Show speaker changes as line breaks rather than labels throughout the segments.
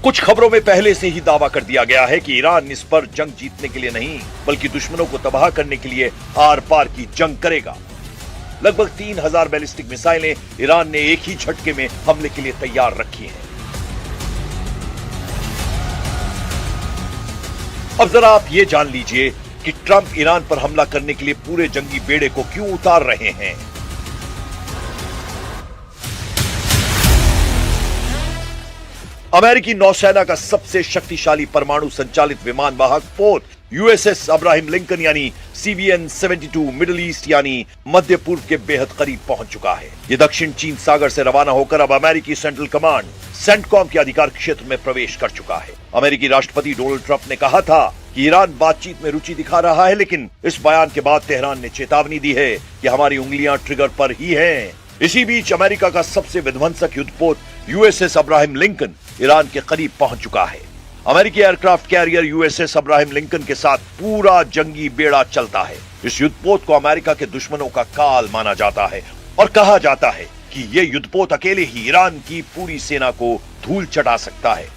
कुछ खबरों में पहले से ही दावा कर दिया गया है कि ईरान इस पर जंग जीतने के लिए नहीं बल्कि दुश्मनों को तबाह करने के लिए आर पार की जंग करेगा। लगभग 3000 बैलिस्टिक मिसाइलें ईरान ने एक ही झटके में हमले के लिए तैयार रखी हैं। अब जरा आप ये जान लीजिए कि ट्रंप ईरान पर हमला करने के लिए पूरे जंगी बेड़े को क्यों उतार रहे हैं। अमेरिकी नौसेना का सबसे शक्तिशाली परमाणु संचालित विमान वाहक पोत यूएसएस अब्राहम लिंकन यानी CVN-72 मिडिल ईस्ट यानी मध्य पूर्व के बेहद करीब पहुंच चुका है। ये दक्षिण चीन सागर से रवाना होकर अब अमेरिकी सेंट्रल कमांड सेंटकॉम के अधिकार क्षेत्र में प्रवेश कर चुका है। अमेरिकी राष्ट्रपति डोनाल्ड ट्रंप ने कहा था कि ईरान बातचीत में रुचि दिखा रहा है, लेकिन इस बयान के बाद तेहरान ने चेतावनी दी है कि हमारी उंगलियां ट्रिगर पर ही हैं। इसी बीच अमेरिका का सबसे विध्वंसक युद्धपोत यूएसएस अब्राहम लिंकन ईरान के करीब पहुंच चुका है। अमेरिकी aircraft carrier USS Abraham Lincoln के साथ पूरा जंगी बेड़ा चलता है। इस युद्धपोत को अमेरिका के दुश्मनों का काल माना जाता है और कहा जाता है कि ये युद्धपोत अकेले ही ईरान की पूरी सेना को धूल चटा सकता है।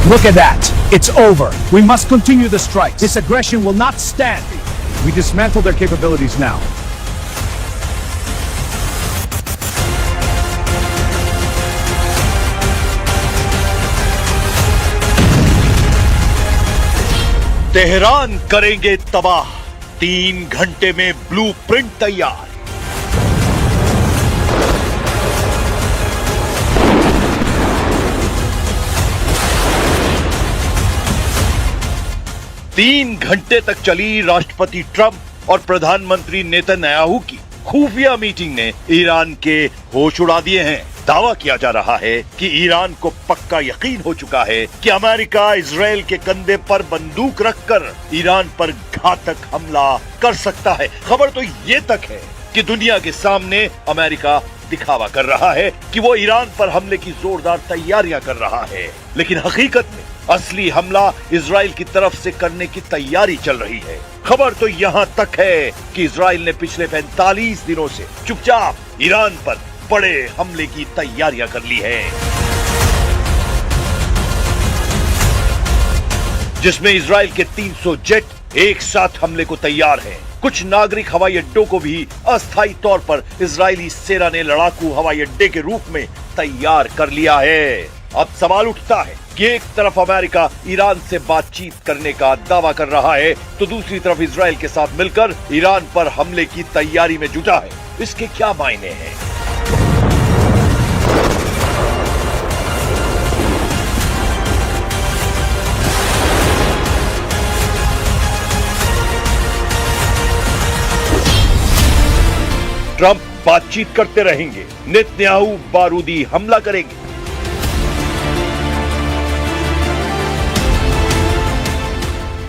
Look at that. It's over. We must continue the strikes. This aggression will not stand. We dismantle their capabilities now.
Tehran करेंगे तबाह। 3 घंटे में ब्लूप्रिंट तैयार। तीन घंटे तक चली राष्ट्रपति ट्रंप और प्रधानमंत्री नेतन्याहू की खुफिया मीटिंग ने ईरान के होश उड़ा दिए हैं। दावा किया जा रहा है कि ईरान को पक्का यकीन हो चुका है कि अमेरिका इजराइल के कंधे पर बंदूक रखकर ईरान पर घातक हमला कर सकता है। खबर तो ये तक है कि दुनिया के सामने अमेरिका दिखावा कर रहा है कि वो ईरान पर हमले की जोरदार तैयारियां कर रहा है, लेकिन हकीकत में असली हमला इजराइल की तरफ से करने की तैयारी चल रही है। खबर तो यहाँ तक है कि इजराइल ने पिछले 45 दिनों से चुपचाप ईरान पर बड़े हमले की तैयारियां कर ली है, जिसमें इजराइल के 300 जेट एक साथ हमले को तैयार हैं। कुछ नागरिक हवाई अड्डों को भी अस्थायी तौर पर इजरायली सेना ने लड़ाकू हवाई अड्डे के रूप में तैयार कर लिया है। अब सवाल उठता है कि एक तरफ अमेरिका ईरान से बातचीत करने का दावा कर रहा है तो दूसरी तरफ इजराइल के साथ मिलकर ईरान पर हमले की तैयारी में जुटा है। इसके क्या मायने हैं? ट्रंप बातचीत करते रहेंगे, नेतन्याहू बारूदी हमला करेंगे।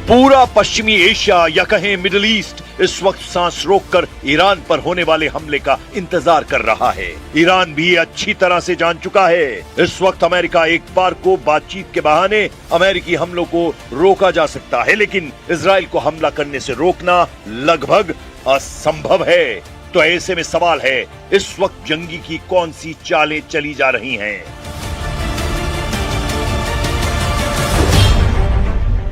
पूरा पश्चिमी एशिया या कहें मिडिल ईस्ट इस वक्त सांस रोककर ईरान पर होने वाले हमले का इंतजार कर रहा है। ईरान भी अच्छी तरह से जान चुका है इस वक्त अमेरिका एक बार को बातचीत के बहाने अमेरिकी हमलों को रोका जा सकता है, लेकिन इजराइल को हमला करने से रोकना लगभग असंभव है। तो ऐसे में सवाल है, इस वक्त जंगी की कौन सी चालें चली जा रही हैं?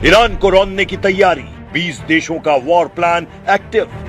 ईरान को रौंदने की तैयारी, 20 देशों का वॉर प्लान एक्टिव।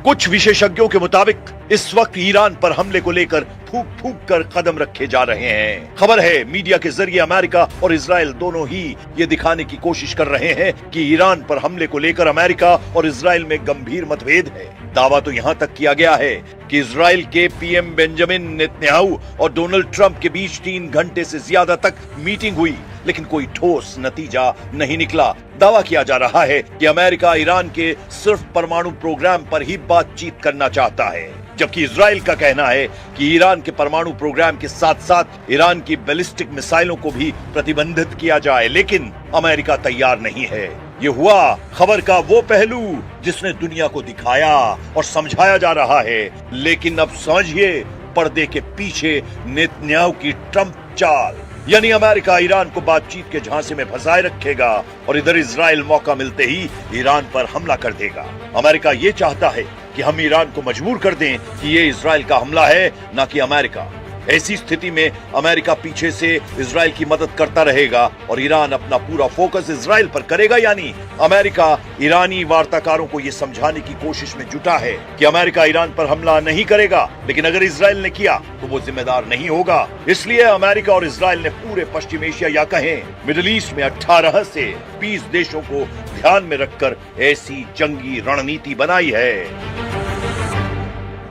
कुछ विशेषज्ञों के मुताबिक इस वक्त ईरान पर हमले को लेकर फूंक फूंक कर कदम रखे जा रहे हैं। खबर है मीडिया के जरिए अमेरिका और इजराइल दोनों ही ये दिखाने की कोशिश कर रहे हैं कि ईरान पर हमले को लेकर अमेरिका और इजराइल में गंभीर मतभेद है। दावा तो यहाँ तक किया गया है कि इजराइल के पीएम बेंजामिन नेतन्याहू और डोनाल्ड ट्रंप के बीच 3 घंटे से ज्यादा तक मीटिंग हुई, लेकिन कोई ठोस नतीजा नहीं निकला। दावा किया जा रहा है कि अमेरिका ईरान के सिर्फ परमाणु प्रोग्राम पर ही बातचीत करना चाहता है, जबकि इजराइल का कहना है कि ईरान के परमाणु प्रोग्राम के साथ साथ ईरान की बैलिस्टिक मिसाइलों को भी प्रतिबंधित किया जाए, लेकिन अमेरिका तैयार नहीं है। ये हुआ खबर का वो पहलू जिसने दुनिया को दिखाया और समझाया जा रहा है, लेकिन अब समझिए पर्दे के पीछे नेतन्याहू की ट्रंप चाल, यानी अमेरिका ईरान को बातचीत के झांसे में फंसाए रखेगा और इधर इजराइल मौका मिलते ही ईरान पर हमला कर देगा। अमेरिका ये चाहता है कि हम ईरान को मजबूर कर दें कि ये इजराइल का हमला है, ना कि अमेरिका। ऐसी स्थिति में अमेरिका पीछे से इजराइल की मदद करता रहेगा और ईरान अपना पूरा फोकस इजराइल पर करेगा। यानी अमेरिका ईरानी वार्ताकारों को यह समझाने की कोशिश में जुटा है कि अमेरिका ईरान पर हमला नहीं करेगा, लेकिन अगर इजराइल ने किया तो वो जिम्मेदार नहीं होगा। इसलिए अमेरिका और इजराइल ने पूरे पश्चिम एशिया या कहें मिडिल ईस्ट में 18 से 20 देशों को ध्यान में रखकर ऐसी जंगी रणनीति बनाई है।